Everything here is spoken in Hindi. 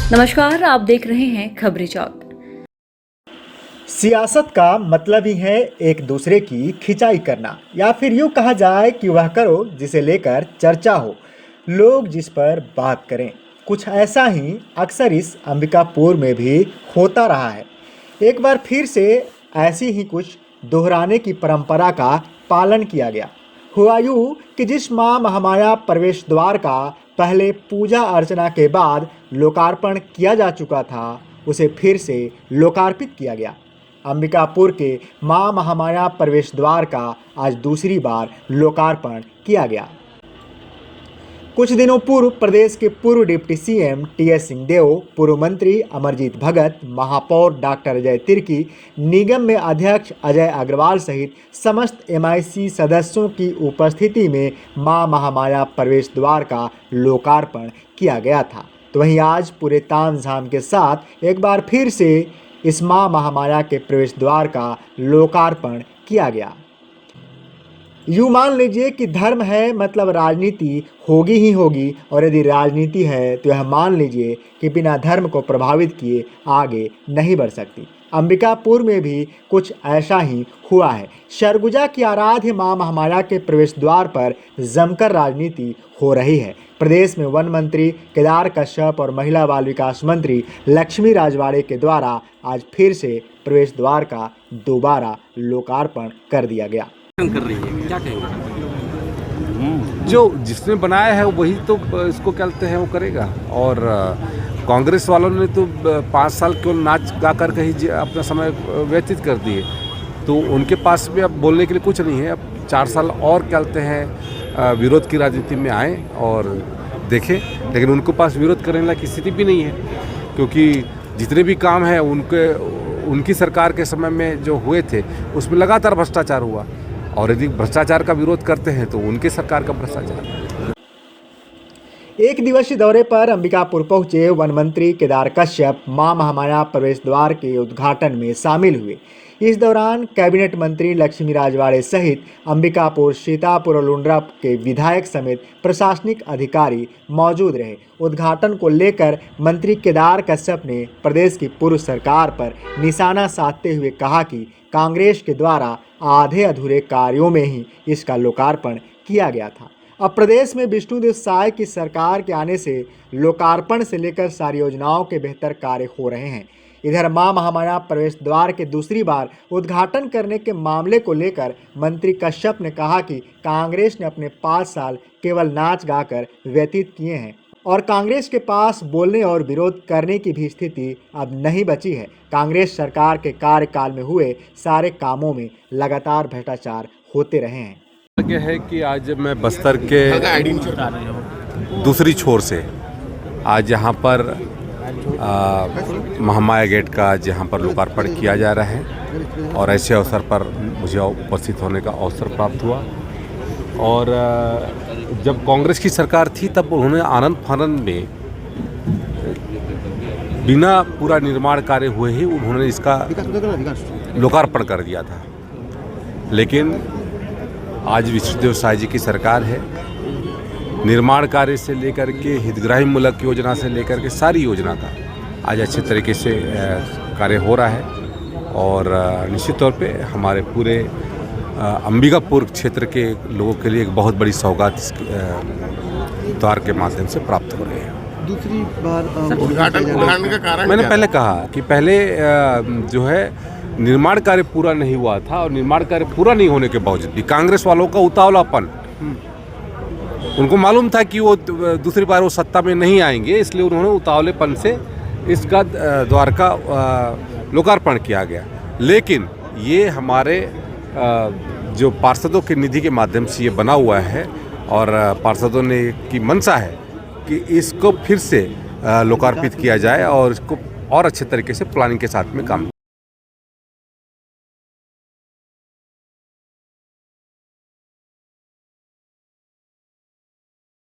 नमस्कार, आप देख रहे हैं खबरी चौक। सियासत का मतलब ही है एक दूसरे की खिंचाई करना, या फिर यूँ कहा जाए कि वह करो जिसे लेकर चर्चा हो, लोग जिस पर बात करें। कुछ ऐसा ही अक्सर इस अंबिकापुर में भी होता रहा है। एक बार फिर से ऐसी ही कुछ दोहराने की परंपरा का पालन किया गया। हुआ यूँ कि जिस मां महामाया प्रवेश द्वार का पहले पूजा अर्चना के बाद लोकार्पण किया जा चुका था, उसे फिर से लोकार्पित किया गया। अंबिकापुर के मां महामाया प्रवेश द्वार का आज दूसरी बार लोकार्पण किया गया। कुछ दिनों पूर्व प्रदेश के पूर्व डिप्टी सीएम टीएस सिंहदेव, पूर्व मंत्री अमरजीत भगत, महापौर डॉक्टर अजय तिर्की, निगम में अध्यक्ष अजय अग्रवाल सहित समस्त एमआईसी सदस्यों की उपस्थिति में मां महामाया प्रवेश द्वार का लोकार्पण किया गया था। तो वहीं आज पूरे तामझाम के साथ एक बार फिर से इस मां महामाया के प्रवेश द्वार का लोकार्पण किया गया। यूँ मान लीजिए कि धर्म है मतलब राजनीति होगी ही होगी, और यदि राजनीति है तो यह मान लीजिए कि बिना धर्म को प्रभावित किए आगे नहीं बढ़ सकती। अंबिकापुर में भी कुछ ऐसा ही हुआ है। सरगुजा की आराध्य मां महामाया के प्रवेश द्वार पर जमकर राजनीति हो रही है। प्रदेश में वन मंत्री केदार कश्यप और महिला बाल विकास मंत्री लक्ष्मी राजवाड़े के द्वारा आज फिर से प्रवेश द्वार का दोबारा लोकार्पण कर दिया गया। कर रही है, क्या कहेंगे? जो जिसने बनाया है वही तो इसको कहते हैं वो करेगा। और कांग्रेस वालों ने तो 5 साल केवल नाच गा कर कहीं अपना समय व्यतीत कर दिए, तो उनके पास भी अब बोलने के लिए कुछ नहीं है। अब 4 साल और कहते हैं विरोध की राजनीति में आए और देखें, लेकिन उनके पास विरोध करने लायक स्थिति भी नहीं है, क्योंकि जितने भी काम हैं उनकी सरकार के समय में जो हुए थे उसमें लगातार भ्रष्टाचार हुआ, और यदि भ्रष्टाचार का विरोध करते हैं तो उनके सरकार का भ्रष्टाचार। एक दिवसीय दौरे पर अंबिकापुर पहुंचे वन मंत्री केदार कश्यप मां महामाया प्रवेश द्वार के उद्घाटन में शामिल हुए। इस दौरान कैबिनेट मंत्री लक्ष्मी राजवाड़े सहित अंबिकापुर, सीतापुर और लुंड्रा के विधायक समेत प्रशासनिक अधिकारी मौजूद रहे। उद्घाटन को लेकर मंत्री केदार कश्यप ने प्रदेश की पूर्व सरकार पर निशाना साधते हुए कहा कि कांग्रेस के द्वारा आधे अधूरे कार्यों में ही इसका लोकार्पण किया गया था। अब प्रदेश में विष्णुदेव साय की सरकार के आने से लोकार्पण से लेकर सारी योजनाओं के बेहतर कार्य हो रहे हैं। इधर मां महामाया प्रवेश द्वार के दूसरी बार उद्घाटन करने के मामले को लेकर मंत्री कश्यप ने कहा कि कांग्रेस ने अपने 5 साल केवल नाच गाकर व्यतीत किए हैं और कांग्रेस के पास बोलने और विरोध करने की भी स्थिति अब नहीं बची है। कांग्रेस सरकार के कार्यकाल में हुए सारे कामों में लगातार भ्रष्टाचार होते रहे हैं। यह है कि आज मैं बस्तर के दूसरी छोर से आज यहाँ पर महामाया गेट का जहाँ पर लोकार्पण किया जा रहा है, और ऐसे अवसर पर मुझे उपस्थित होने का अवसर प्राप्त हुआ। और जब कांग्रेस की सरकार थी तब उन्होंने आनंद फानंद में बिना पूरा निर्माण कार्य हुए ही उन्होंने इसका लोकार्पण कर दिया था। लेकिन आज विष्णुदेव साय जी की सरकार है, निर्माण कार्य से लेकर के हितग्राही मूलक योजना से लेकर के सारी योजना का आज अच्छे तरीके से कार्य हो रहा है, और निश्चित तौर पे हमारे पूरे अंबिकापुर क्षेत्र के लोगों के लिए एक बहुत बड़ी सौगात इस द्वार के माध्यम से प्राप्त हो रही है। दूसरी बार उद्घाटन का कारण मैंने पहले कहा कि पहले जो है निर्माण कार्य पूरा नहीं हुआ था, और निर्माण कार्य पूरा नहीं होने के बावजूद भी कांग्रेस वालों का उतावलापन, उनको मालूम था कि वो दूसरी बार वो सत्ता में नहीं आएंगे, इसलिए उन्होंने उतावलेपन से इसका द्वार का लोकार्पण किया गया। लेकिन ये हमारे जो पार्षदों के निधि के माध्यम से ये बना हुआ है, और पार्षदों ने की मंशा है कि इसको फिर से लोकार्पित किया जाए और इसको और अच्छे तरीके से प्लानिंग के साथ में काम